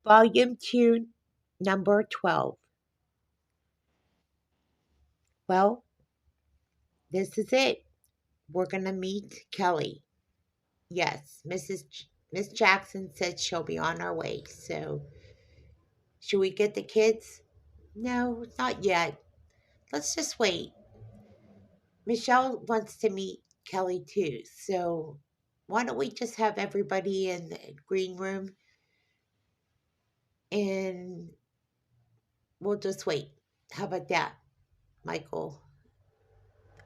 Volume 2, Number 12. Well, this is it. We're going to meet Kelly. Yes, Miss Jackson said she'll be on our way. So, should we get the kids? No, not yet. Let's just wait. Michelle wants to meet Kelly too. So, why don't we just have everybody in the green room and we'll just wait? How about that, Michael?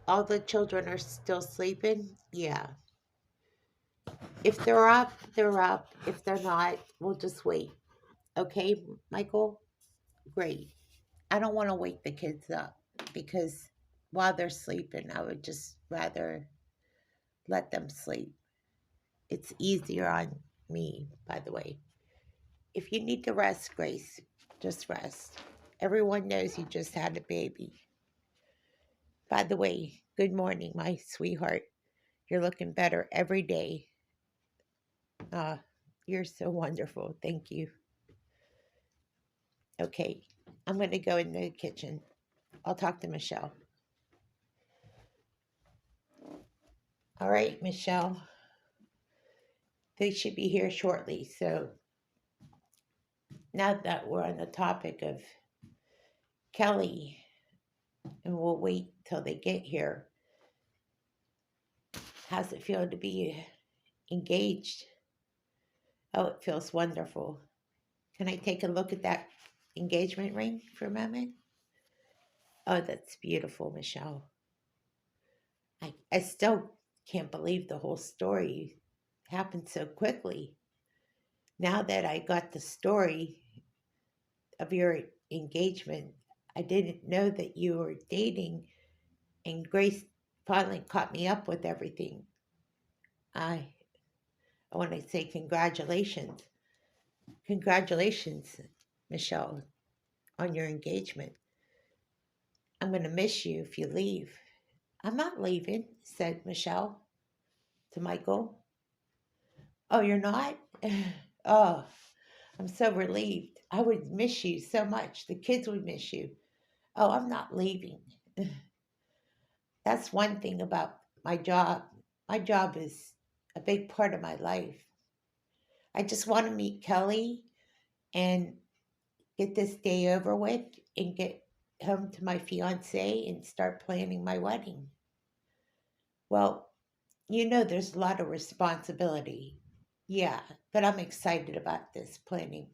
All the children are still sleeping? Yeah. If they're up, they're up. If they're not, we'll just wait. Okay, Michael? Great. I don't want to wake the kids up because while they're sleeping, I would just rather let them sleep. It's easier on me, by the way. If you need to rest, Grace, just rest. Everyone knows you just had a baby. By the way, good morning, my sweetheart. You're looking better every day. Ah, you're so wonderful. Thank you. Okay, I'm going to go in the kitchen. I'll talk to Michelle. All right, Michelle. They should be here shortly. So now that we're on the topic of Kelly, and we'll wait till they get here, how's it feel to be engaged? Oh, it feels wonderful. Can I take a look at that engagement ring for a moment? Oh, that's beautiful, Michelle. I still can't believe the whole story happened so quickly. Now that I got the story of your engagement, I didn't know that you were dating, and Grace finally caught me up with everything. I, I want to say congratulations. Congratulations, Michelle, on your engagement. I'm going to miss you if you leave. I'm not leaving, said Michelle to Michael. Oh, you're not? Oh, I'm so relieved. I would miss you so much. The kids would miss you. Oh, I'm not leaving. That's one thing about my job. My job is a big part of my life. I just want to meet Kelly and get this day over with and get home to my fiance and start planning my wedding. Well, there's a lot of responsibility. Yeah, but I'm excited about this planning.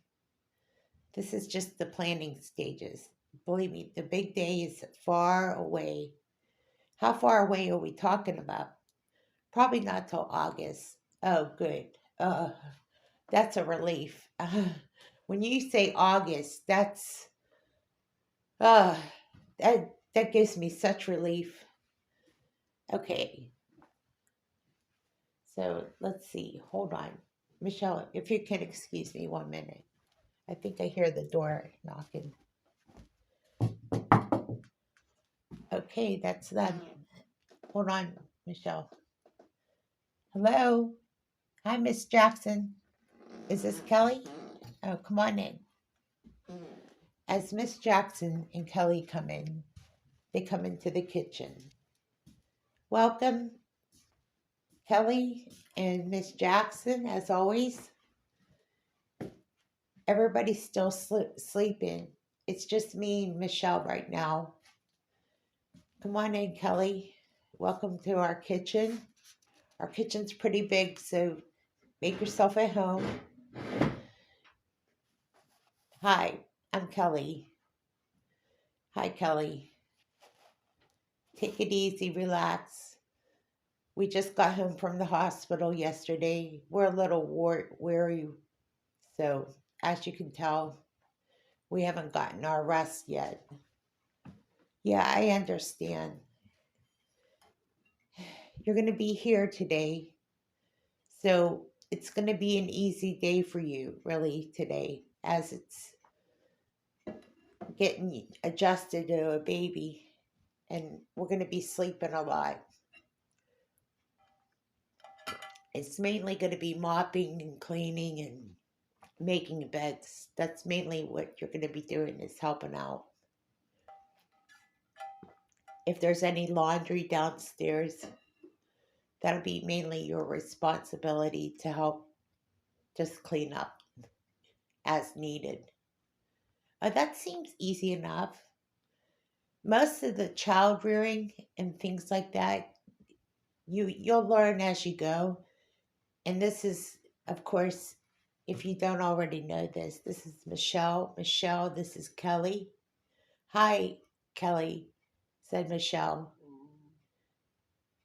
This is just the planning stages. Believe me, the big day is far away. How far away are we talking about? Probably not till August. Oh, good. That's a relief. When you say August, uh, that gives me such relief. Okay, so let's see. Hold on, Michelle, if you can excuse me 1 minute. I think I hear the door knocking. Okay, that's them. Hold on, Michelle. Hello. Hi, Miss Jackson. Is this Kelly? Oh, come on in. As Miss Jackson and Kelly come in, they come into the kitchen. Welcome, Kelly and Miss Jackson, as always. Everybody's still sleeping. It's just me and Michelle right now. Come on in, Kelly. Welcome to our kitchen. Our kitchen's pretty big, so make yourself at home. Hi, I'm Kelly. Hi, Kelly. Take it easy, relax. We just got home from the hospital yesterday. We're a little weary, so as you can tell, we haven't gotten our rest yet. Yeah, I understand. You're going to be here today, so it's going to be an easy day for you, really, today, as it's getting adjusted to a baby, and we're going to be sleeping a lot. It's mainly going to be mopping and cleaning and making beds. That's mainly what you're going to be doing, is helping out. If there's any laundry downstairs, that'll be mainly your responsibility to help just clean up as needed. That seems easy enough. Most of the child rearing and things like that, you'll learn as you go. And this is, of course, if you don't already know this, this is Michelle. Michelle, this is Kelly. Hi, Kelly, said Michelle.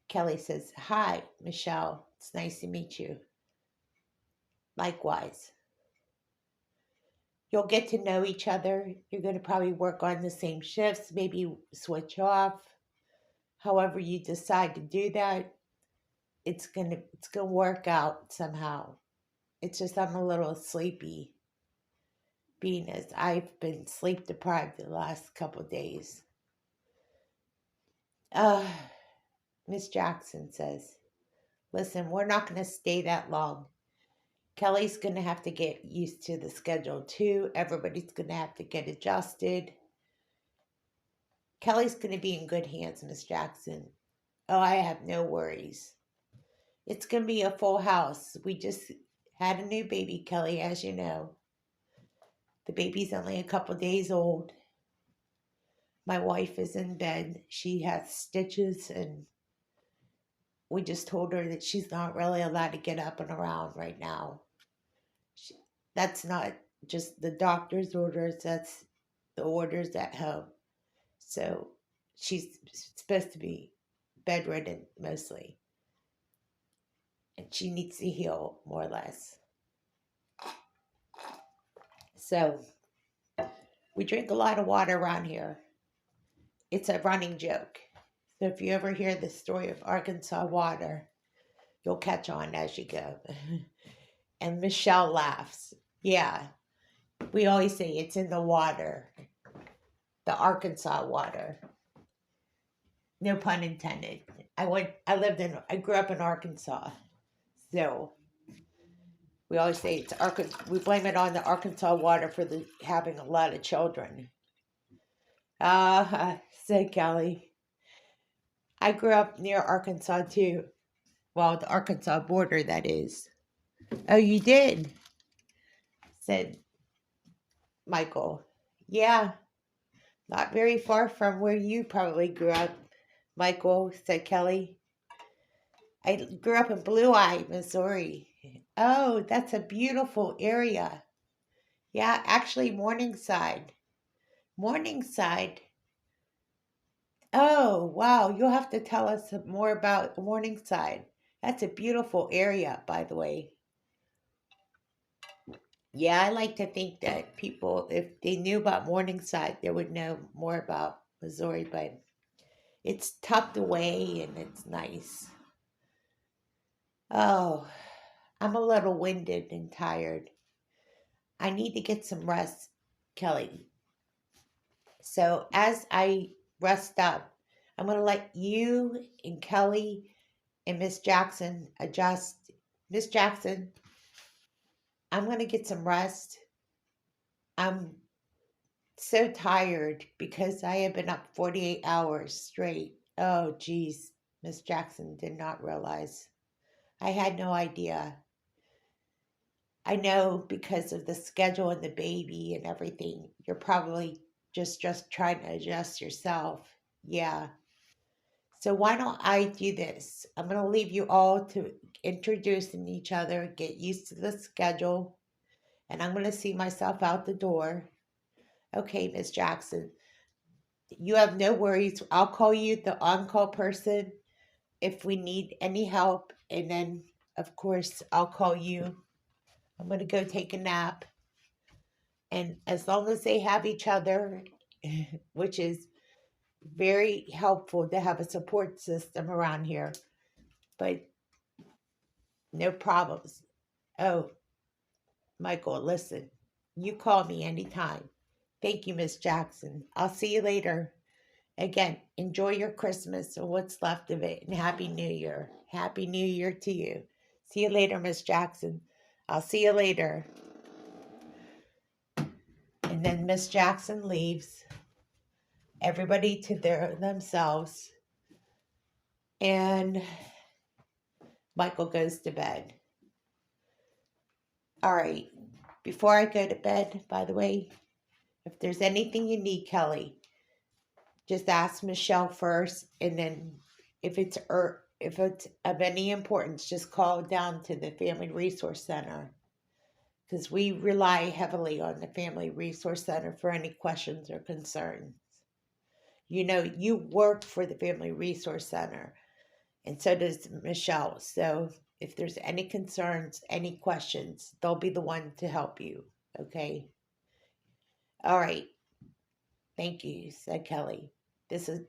Kelly says, hi, Michelle. It's nice to meet you. Likewise. You'll get to know each other. You're going to probably work on the same shifts, maybe switch off. However you decide to do that, it's gonna work out somehow. It's just I'm a little sleepy, being as I've been sleep deprived the last couple of days. Uh, Miss Jackson says, listen, we're not going to stay that long. Kelly's going to have to get used to the schedule too. Everybody's going to have to get adjusted. Kelly's going to be in good hands, Miss Jackson. Oh, I have no worries. It's going to be a full house. We just had a new baby, Kelly, as you know. The baby's only a couple days old. My wife is in bed. She has stitches, and we just told her that she's not really allowed to get up and around right now. That's not just the doctor's orders, that's the orders at home. So she's supposed to be bedridden mostly, and she needs to heal more or less. So we drink a lot of water around here. It's a running joke. So if you ever hear the story of Arkansas water, you'll catch on as you go. And Michelle laughs. Yeah, we always say it's in the water, the Arkansas water. No pun intended. I grew up in Arkansas. So we always say it's Arkansas. We blame it on the Arkansas water for having a lot of children. Said Kelly. I grew up near Arkansas too. Well, the Arkansas border, that is. Oh, you did? Said Michael. Yeah, not very far from where you probably grew up, Michael, said Kelly. I grew up in Blue Eye, Missouri. Oh, that's a beautiful area. Yeah, actually, Morningside. Morningside. Oh, wow. You'll have to tell us more about Morningside. That's a beautiful area, by the way. Yeah, I like to think that people, if they knew about Morningside, they would know more about Missouri, but it's tucked away and it's nice. Oh, I'm a little winded and tired. I need to get some rest, Kelly. So as I rest up, I'm going to let you and Kelly and Miss Jackson adjust. Miss Jackson, I'm going to get some rest. I'm so tired because I have been up 48 hours straight. Oh, geez. Miss Jackson did not realize. I had no idea. I know because of the schedule and the baby and everything, you're probably just trying to adjust yourself. Yeah. So why don't I do this? I'm going to leave you all to introducing each other, get used to the schedule, and I'm going to see myself out the door. Okay, Miss Jackson, you have no worries. I'll call you the on-call person if we need any help, and then of course I'll call you. I'm going to go take a nap, and as long as they have each other, which is very helpful to have a support system around here, but no problems. Oh, Michael, listen, you call me anytime. Thank you, Miss Jackson. I'll see you later. Again, enjoy your Christmas or what's left of it, and Happy New Year. Happy New Year to you. See you later, Miss Jackson. I'll see you later. And then Miss Jackson leaves, everybody to themselves, and Michael goes to bed. All right. Before I go to bed, by the way, if there's anything you need, Kelly, just ask Michelle first, and then if it's of any importance, just call down to the Family Resource Center, because we rely heavily on the Family Resource Center for any questions or concerns. You know, you work for the Family Resource Center, and so does Michelle. So if there's any concerns, any questions, they'll be the one to help you. Okay. All right. Thank you, said Kelly.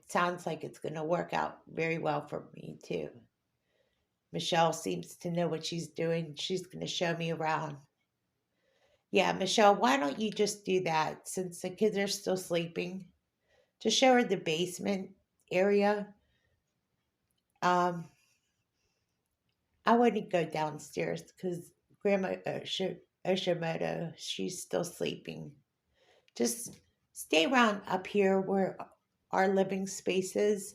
Sounds like it's going to work out very well for me, too. Michelle seems to know what she's doing. She's going to show me around. Yeah, Michelle, why don't you just do that since the kids are still sleeping? Just show her the basement area. Um, I wouldn't go downstairs because Grandma Oshimoto, she's still sleeping. Just stay around up here where our living space is.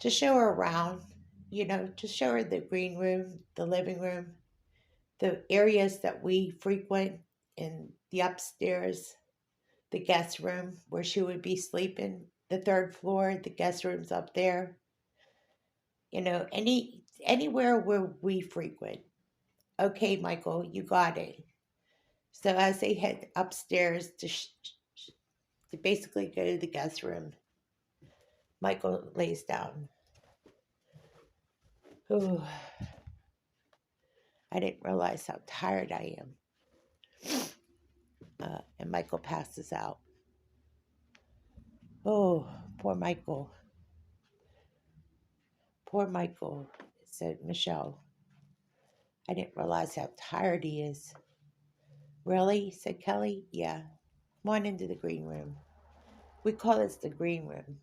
Just show her around. You know, just show her the green room, the living room, the areas that we frequent, in the upstairs, the guest room where she would be sleeping, the third floor, the guest room's up there. You know, anywhere where we frequent. Okay, Michael, you got it. So as they head upstairs to basically go to the guest room, Michael lays down. Ooh, I didn't realize how tired I am. And Michael passes out. Oh, poor Michael. Poor Michael, said Michelle. I didn't realize how tired he is. Really? Said Kelly. Yeah. Come on into the green room. We call this the green room.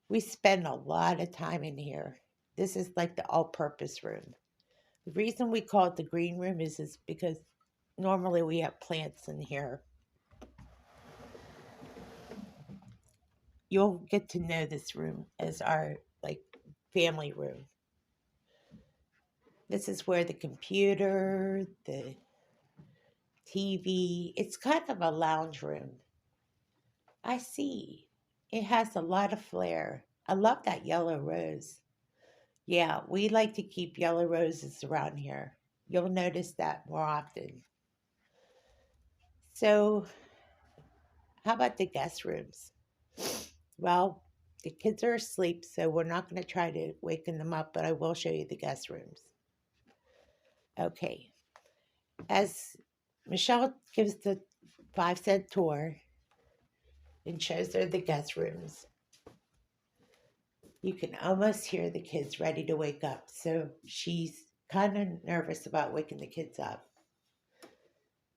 We spend a lot of time in here. This is like the all-purpose room. The reason we call it the green room is because normally we have plants in here. You'll get to know this room as our like family room. This is where the computer, the TV, it's kind of a lounge room. I see. It has a lot of flair. I love that yellow rose. Yeah, we like to keep yellow roses around here. You'll notice that more often. So, how about the guest rooms? Well, the kids are asleep, so we're not going to try to waken them up, but I will show you the guest rooms. Okay. As Michelle gives the 5-cent tour and shows her the guest rooms, you can almost hear the kids ready to wake up. So she's kind of nervous about waking the kids up.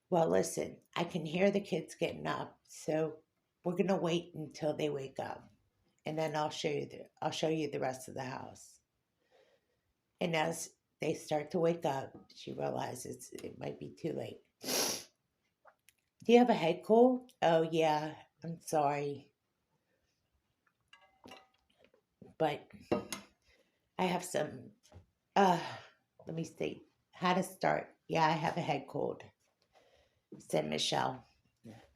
Well, listen, I can hear the kids getting up, so we're gonna wait until they wake up, and then I'll show you the rest of the house. And as they start to wake up, she realizes it might be too late. Do you have a head cold? Oh yeah, I'm sorry, but I have some. Let me see how to start. Yeah, I have a head cold, said Michelle.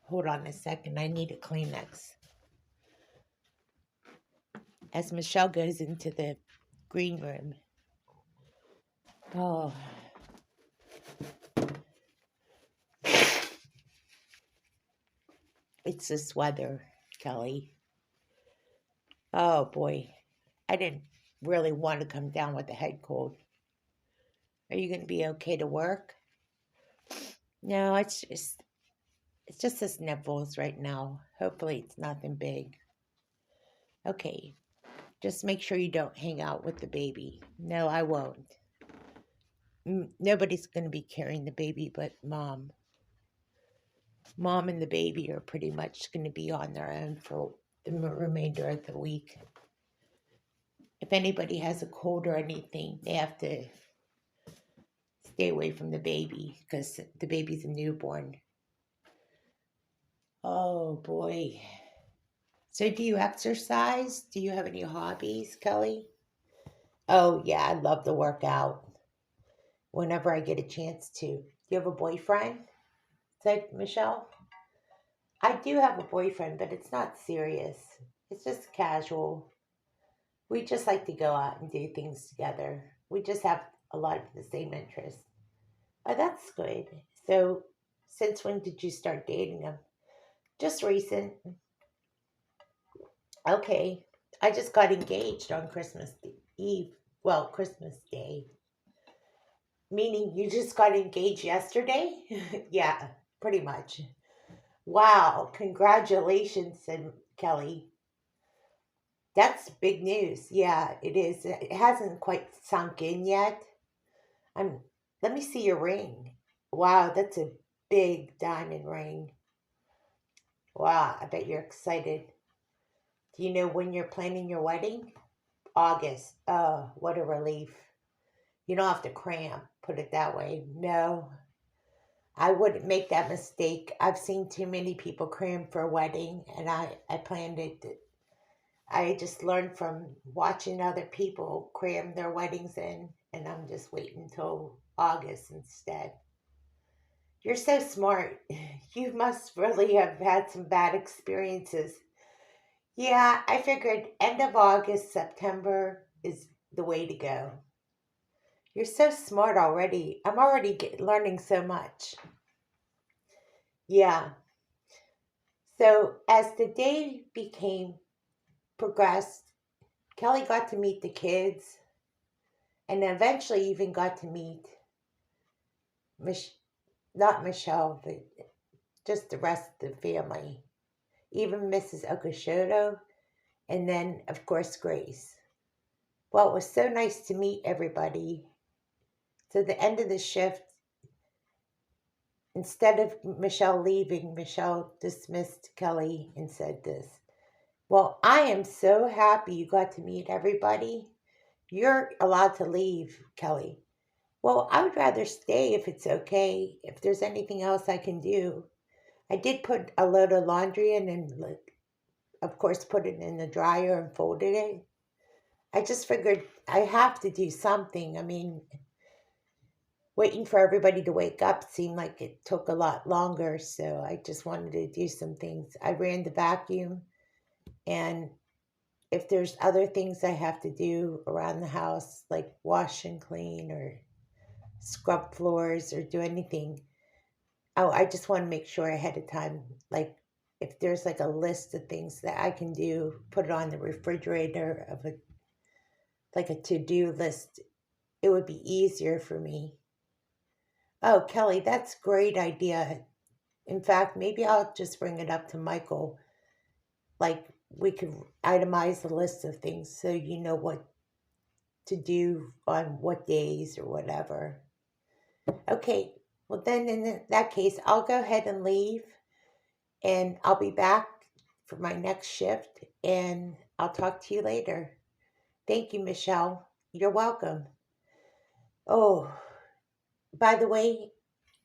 Hold on a second. I need a Kleenex. As Michelle goes into the green room. Oh. It's this weather, Kelly. Oh boy. I didn't really want to come down with a head cold. Are you going to be okay to work? No, it's just the sniffles right now. Hopefully it's nothing big. Okay. Just make sure you don't hang out with the baby. No, I won't. Nobody's going to be carrying the baby but Mom. Mom and the baby are pretty much going to be on their own for the remainder of the week. If anybody has a cold or anything, they have to stay away from the baby because the baby's a newborn. Oh boy. So do you exercise? Do you have any hobbies, Kelly? Oh yeah, I love to work out whenever I get a chance to. Do you have a boyfriend? Said Michelle. I do have a boyfriend, but it's not serious. It's just casual. We just like to go out and do things together. We just have a lot of the same interests. Oh, that's good. So, since when did you start dating him? Just recent. Okay. I just got engaged on Christmas Eve. Well, Christmas Day. Meaning you just got engaged yesterday? Yeah, pretty much. Wow. Congratulations, said Kelly. That's big news. Yeah, it is. It hasn't quite sunk in yet. I'm Let me see your ring. Wow, that's a big diamond ring. Wow, I bet you're excited. Do you know when you're planning your wedding? August. Oh, what a relief. You don't have to cram, put it that way. No, I wouldn't make that mistake. I've seen too many people cram for a wedding, and I planned it. I just learned from watching other people cram their weddings in, and I'm just waiting until August instead. You're so smart. You must really have had some bad experiences. Yeah, I figured end of August, September is the way to go. You're so smart already. I'm already learning so much. Yeah. So as the day became progressed, Kelly got to meet the kids and eventually even got to meet Mich- not Michelle, but just the rest of the family, even Mrs. Okashoto, and then, of course, Grace. Well, it was so nice to meet everybody. So, the end of the shift, instead of Michelle leaving, Michelle dismissed Kelly and said this. Well, I am so happy you got to meet everybody. You're allowed to leave, Kelly. Well, I would rather stay if it's okay, if there's anything else I can do. I did put a load of laundry in and, like, of course, put it in the dryer and folded it. I just figured I have to do something. I mean, waiting for everybody to wake up seemed like it took a lot longer, so I just wanted to do some things. I ran the vacuum, and if there's other things I have to do around the house, like wash and clean or scrub floors or do anything, oh, I just want to make sure ahead of time, like if there's like a list of things that I can do, put it on the refrigerator of a like a to-do list, it would be easier for me. Oh, Kelly, that's a great idea. In fact, maybe I'll just bring it up to Michael. Like we could itemize the list of things so you know what to do on what days or whatever. Okay, well, then in that case, I'll go ahead and leave and I'll be back for my next shift and I'll talk to you later. Thank you, Michelle. You're welcome. Oh, by the way,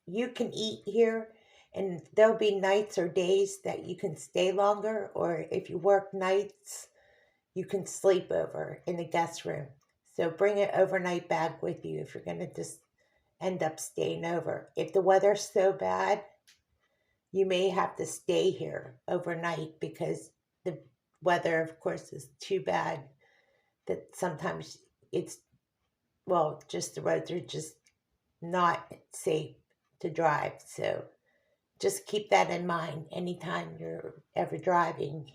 you can eat here and there'll be nights or days that you can stay longer, or if you work nights, you can sleep over in the guest room. So bring an overnight bag with you if you're going to just end up staying over. If the weather's so bad, you may have to stay here overnight because the weather, of course, is too bad that sometimes it's, well, just the roads are just not safe to drive. So just keep that in mind anytime you're ever driving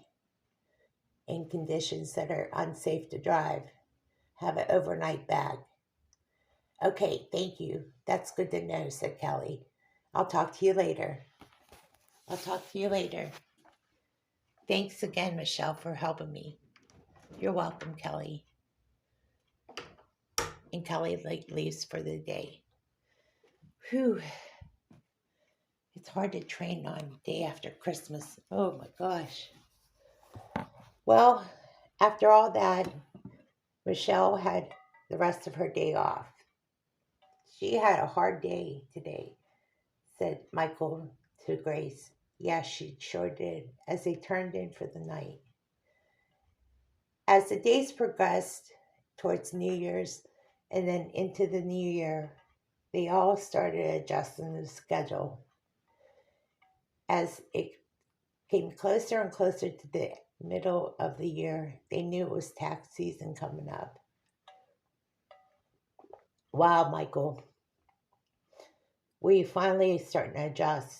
in conditions that are unsafe to drive. Have an overnight bag. Okay, thank you. That's good to know, said Kelly. I'll talk to you later. I'll talk to you later. Thanks again, Michelle, for helping me. You're welcome, Kelly. And Kelly leaves for the day. Whew, it's hard to train on day after Christmas. Oh my gosh. Well, after all that, Michelle had the rest of her day off. She had a hard day today, said Michael to Grace. Yeah, she sure did, as they turned in for the night. As the days progressed towards New Year's and then into the new year, they all started adjusting the schedule. As it came closer and closer to the middle of the year, they knew it was tax season coming up. Wow, Michael, we finally starting to adjust.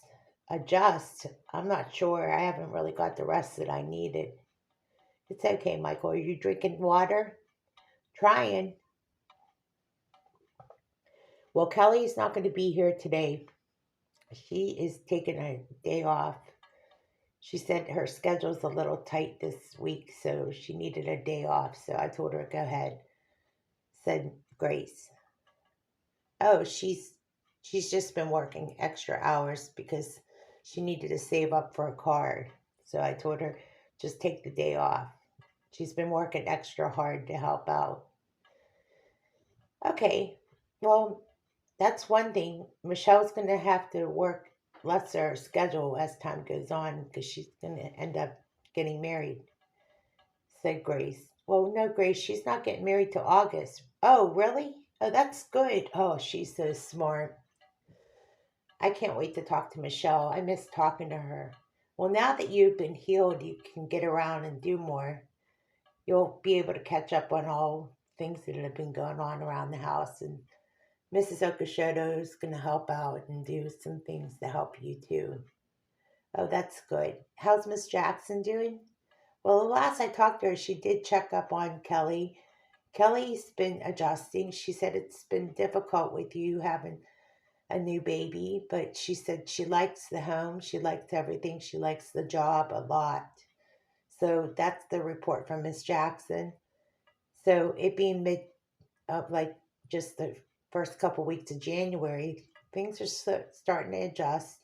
Adjust? I'm not sure. I haven't really got the rest that I needed. It's okay, Michael. Are you drinking water? Trying. Well, Kelly's not going to be here today. She is taking a day off. She said her schedule's a little tight this week, so she needed a day off. So I told her, go ahead, said Grace. Oh, she's just been working extra hours because she needed to save up for a car. So I told her, just take the day off. She's been working extra hard to help out. Okay, well, that's one thing. Michelle's going to have to work lesser schedule as time goes on because she's going to end up getting married, said Grace. Well, no, Grace, she's not getting married till August. Oh, really? Oh, that's good. Oh, she's so smart. I can't wait to talk to Michelle. I miss talking to her. Well, now that you've been healed, you can get around and do more. You'll be able to catch up on all things that have been going on around the house. And Mrs. Okashoto is going to help out and do some things to help you too. Oh, that's good. How's Miss Jackson doing? Well, the last I talked to her, she did check up on Kelly. Kelly's been adjusting. She said it's been difficult with you having a new baby, but she said she likes the home, she likes everything, she likes the job a lot. So that's the report from Miss Jackson. So it being mid of like just the first couple weeks of January, things are starting to adjust.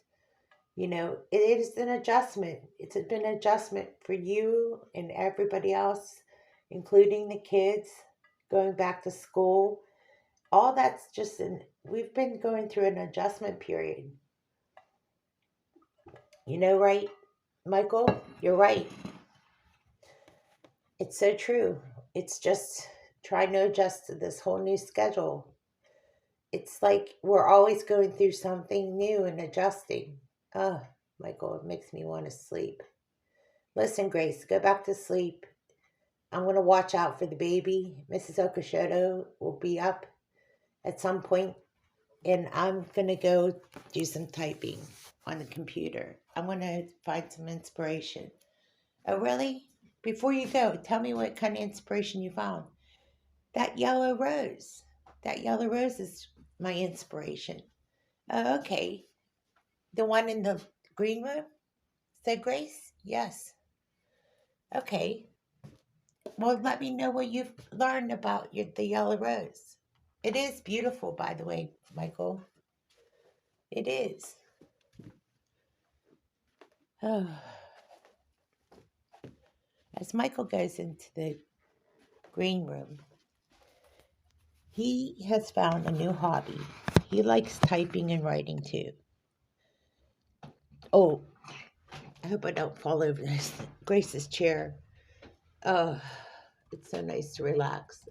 You know, it is an adjustment. It's been an adjustment for you and everybody else, including the kids going back to school. All that's just an, we've been going through an adjustment period. You know, right, Michael? You're right. It's so true. It's just trying to adjust to this whole new schedule. It's like we're always going through something new and adjusting. Oh, Michael, it makes me want to sleep. Listen, Grace, go back to sleep. I'm going to watch out for the baby. Mrs. Okashoto will be up at some point, and I'm going to go do some typing on the computer. I'm going to find some inspiration. Oh, really? Before you go, tell me what kind of inspiration you found. That yellow rose. That yellow rose is my inspiration. Oh, okay. The one in the green room? Said Grace? Yes. Okay. Well, let me know what you've learned about the yellow rose. It is beautiful, by the way, Michael. It is. Oh. As Michael goes into the green room, he has found a new hobby. He likes typing and writing too. Oh, I hope I don't fall over this Grace's chair. Oh, it's so nice to relax.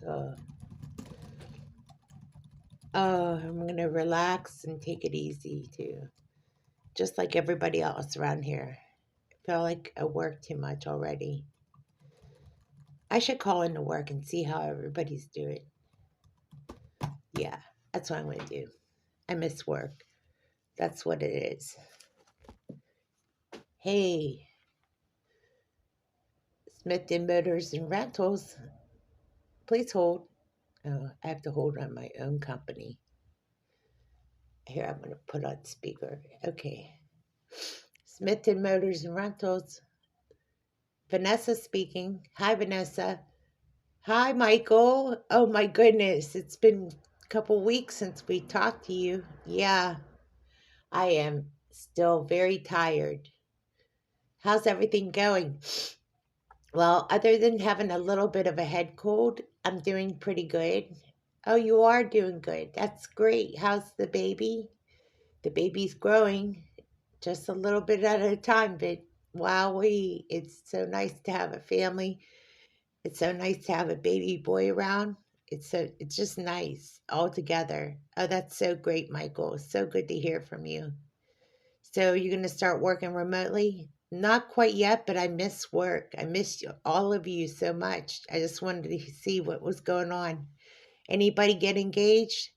I'm going to relax and take it easy too. Just like everybody else around here. I feel like I work too much already. I should call into work and see how everybody's doing. Yeah, that's what I'm going to do. I miss work. That's what it is. Hey, Smith and Motors and Rentals, please hold. Oh, I have to hold on my own company. Here, I'm going to put on speaker. Okay. Smith and Motors and Rentals. Vanessa speaking. Hi, Vanessa. Hi, Michael. Oh my goodness, it's been a couple weeks since we talked to you. Yeah, I am still very tired. How's everything going? Well, other than having a little bit of a head cold, I'm doing pretty good. Oh, you are doing good. That's great. How's the baby? The baby's growing. just a little bit at a time, but wowee, it's so nice to have a family. It's so nice to have a baby boy around. It's just nice all together. Oh, that's so great, Michael. So good to hear from you. So you're going to start working remotely? Not quite yet, but I miss work. I miss all of you so much. I just wanted to see what was going on. Anybody get engaged?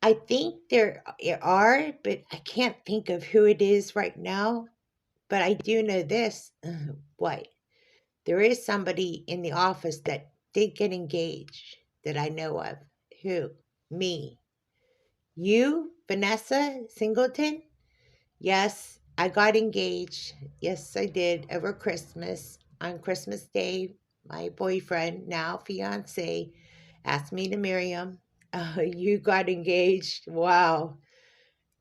I think there are, but I can't think of who it is right now. But I do know this. What? There is somebody in the office that did get engaged that I know of. Who? Me. You, Vanessa Singleton? Yes, I got engaged. Yes, I did over Christmas. On Christmas Day, my boyfriend, now fiance, asked me to marry him. You got engaged. Wow.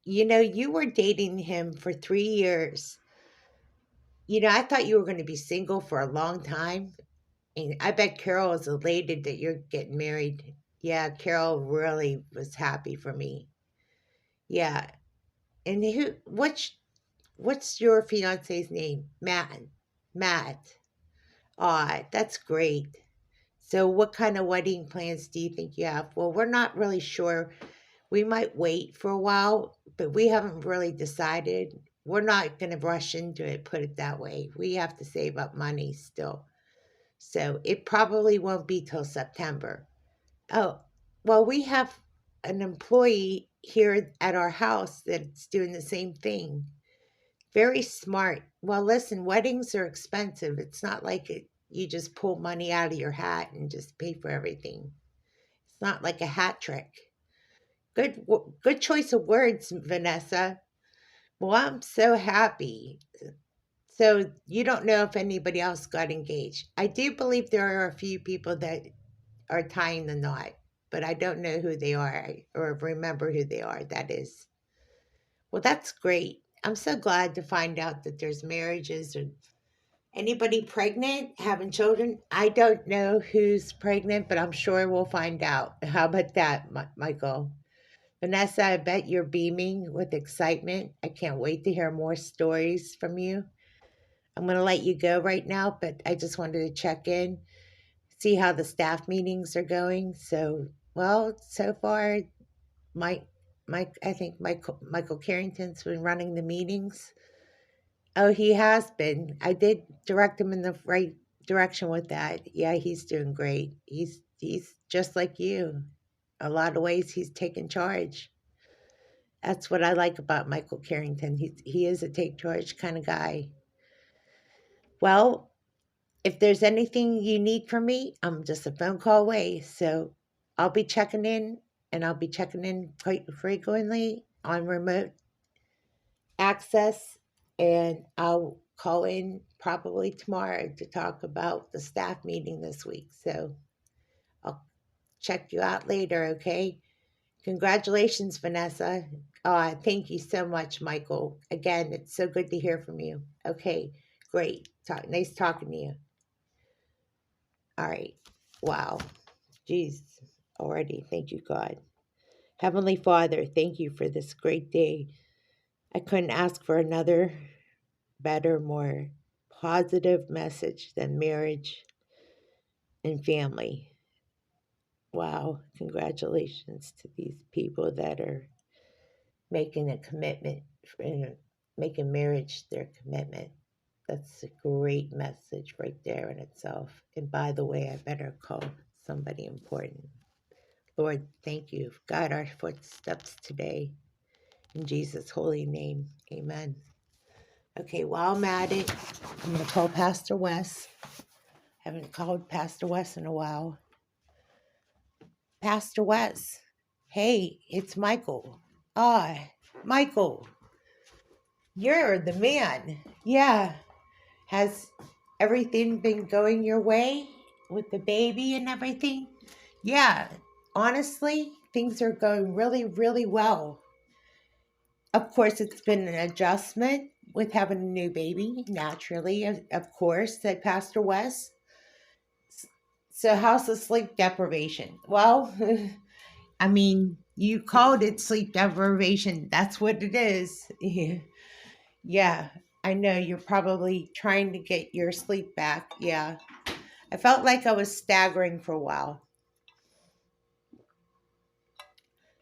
You know, you were dating him for 3 years. You know, I thought you were going to be single for a long time. And I bet Carol is elated that you're getting married. Yeah, Carol really was happy for me. Yeah. And what's your fiance's name? Matt. Matt. Aw, that's great. So what kind of wedding plans do you think you have? Well, we're not really sure. We might wait for a while, but we haven't really decided. We're not going to rush into it, put it that way. We have to save up money still. So it probably won't be till September. Oh, well, we have an employee here at our house that's doing the same thing. Very smart. Well, listen, weddings are expensive. It's not like you just pull money out of your hat and just pay for everything. It's not like a hat trick. Good choice of words, Vanessa. Well, I'm so happy. So you don't know if anybody else got engaged. I do believe there are a few people that are tying the knot, but I don't know who they are or remember who they are. That is. Well, that's great. I'm so glad to find out that there's marriages or anybody pregnant, having children. I don't know who's pregnant, but I'm sure we'll find out. How about that, Michael? Vanessa, I bet you're beaming with excitement. I can't wait to hear more stories from you. I'm going to let you go right now, but I just wanted to check in, see how the staff meetings are going. So, well, so far, Mike, I think Michael Carrington's been running the meetings. Oh, he has been. I did direct him in the right direction with that. Yeah, he's doing great. He's just like you. A lot of ways he's taken charge. That's what I like about Michael Carrington. He is a take charge kind of guy. Well, if there's anything you need from me, I'm just a phone call away. So I'll be checking in, and I'll be checking in quite frequently on remote access, and I'll call in probably tomorrow to talk about the staff meeting this week. So I'll check you out later, okay? Congratulations, Vanessa. Thank you so much, Michael. Again, it's so good to hear from you. Okay, great. Nice talking to you. All right. Wow. Jeez, already. Thank you, God. Heavenly Father, thank you for this great day. I couldn't ask for another better, more positive message than marriage and family. Wow. Congratulations to these people that are making a commitment, making marriage their commitment. That's a great message right there in itself. And by the way, I better call somebody important. Lord, thank you. Guide our footsteps today. In Jesus' holy name, amen. Okay, while I'm at it, I'm going to call Pastor Wes. Haven't called Pastor Wes in a while. Pastor Wes, hey, it's Michael. Michael, you're the man. Yeah. Has everything been going your way with the baby and everything? Yeah, honestly, things are going really, really well. Of course, it's been an adjustment with having a new baby, naturally, of course, said Pastor West. So, how's the sleep deprivation? Well, I mean, you called it sleep deprivation. That's what it is. Yeah. Yeah, I know you're probably trying to get your sleep back. Yeah. I felt like I was staggering for a while.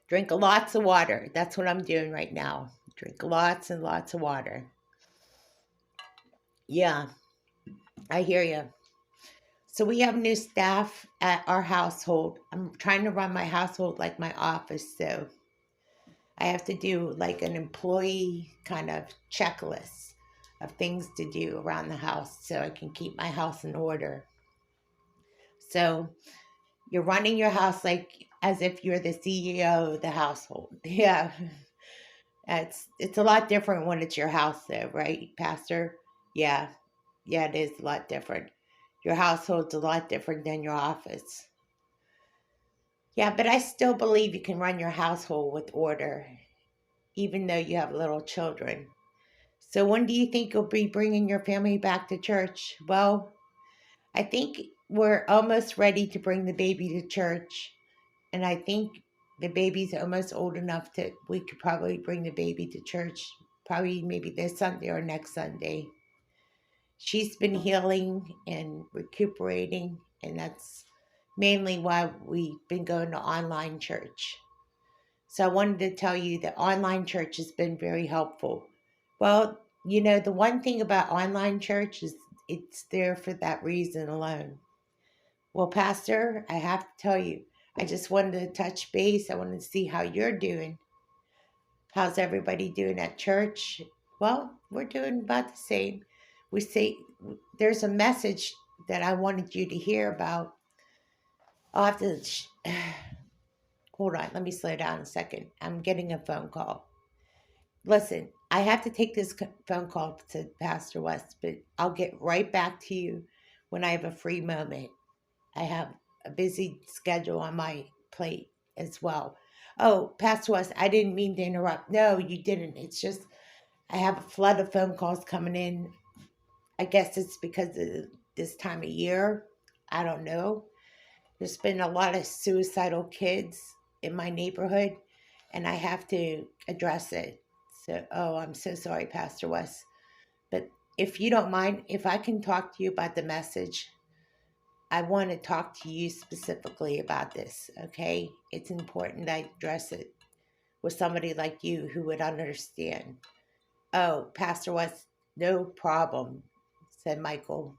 Drink lots of water. That's what I'm doing right now. Drink lots and lots of water. Yeah, I hear you. So we have new staff at our household. I'm trying to run my household like my office, so I have to do like an employee kind of checklist of things to do around the house so I can keep my house in order. So you're running your house like as if you're the CEO of the household. Yeah. It's a lot different when it's your house though, right, Pastor? Yeah. Yeah, it is a lot different. Your household's a lot different than your office. Yeah, but I still believe you can run your household with order, even though you have little children. So, when do you think you'll be bringing your family back to church? Well, I think we're almost ready to bring the baby to church. And I think the baby's almost old enough that we could probably bring the baby to church, probably maybe this Sunday or next Sunday. She's been healing and recuperating, and that's mainly why we've been going to online church. So I wanted to tell you that online church has been very helpful. Well, the one thing about online church is it's there for that reason alone. Well, Pastor, I have to tell you, I just wanted to touch base. I wanted to see how you're doing. How's everybody doing at church? Well, we're doing about the same. We say there's a message that I wanted you to hear about. I'll have to hold on. Let me slow down a second. I'm getting a phone call. Listen, I have to take this phone call to Pastor West, but I'll get right back to you when I have a free moment. I have a busy schedule on my plate as well. Oh, Pastor West, I didn't mean to interrupt. No, you didn't. It's just I have a flood of phone calls coming in. I guess it's because of this time of year. I don't know. There's been a lot of suicidal kids in my neighborhood, and I have to address it. So, oh, I'm so sorry, Pastor West. But if you don't mind, if I can talk to you about the message, I want to talk to you specifically about this, okay? It's important I address it with somebody like you who would understand. Oh, Pastor West, no problem, said Michael.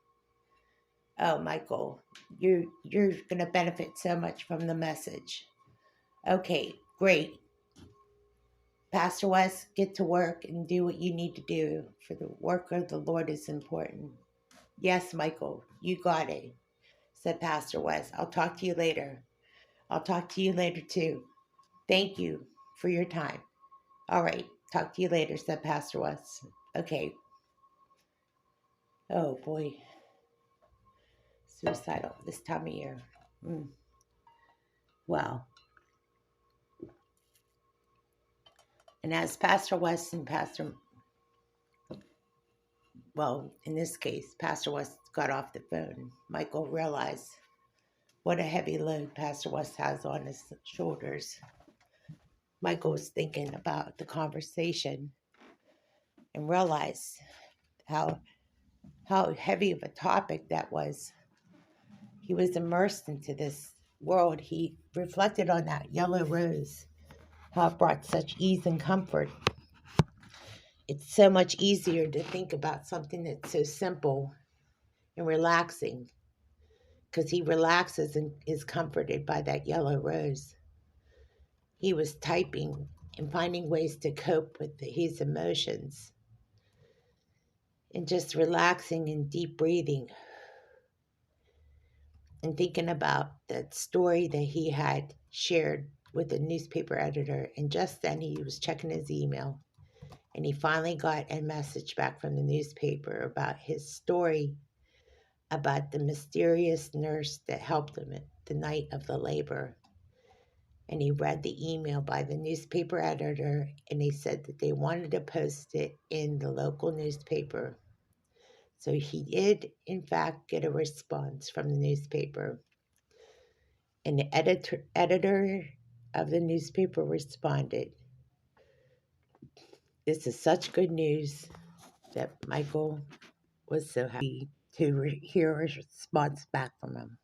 Oh, Michael, you're gonna benefit so much from the message. Okay, great. Pastor West, get to work and do what you need to do. For the work of the Lord is important. Yes, Michael, you got it, said Pastor West. I'll talk to you later. I'll talk to you later too. Thank you for your time. All right, talk to you later, said Pastor West. Okay. Oh boy, suicidal this time of year. Mm. Well, and as Pastor West and in this case, Pastor West got off the phone, Michael realized what a heavy load Pastor West has on his shoulders. Michael was thinking about the conversation and realized how heavy of a topic that was. He was immersed into this world. He reflected on that yellow rose, how it brought such ease and comfort. It's so much easier to think about something that's so simple and relaxing because he relaxes and is comforted by that yellow rose. He was typing and finding ways to cope with his emotions and just relaxing and deep breathing and thinking about that story that he had shared with a newspaper editor. And just then he was checking his email and he finally got a message back from the newspaper about his story about the mysterious nurse that helped him the night of the labor. And he read the email by the newspaper editor, and they said that they wanted to post it in the local newspaper. So he did, in fact, get a response from the newspaper. And the editor of the newspaper responded, "This is such good news. that Michael was so happy to hear a response back from him.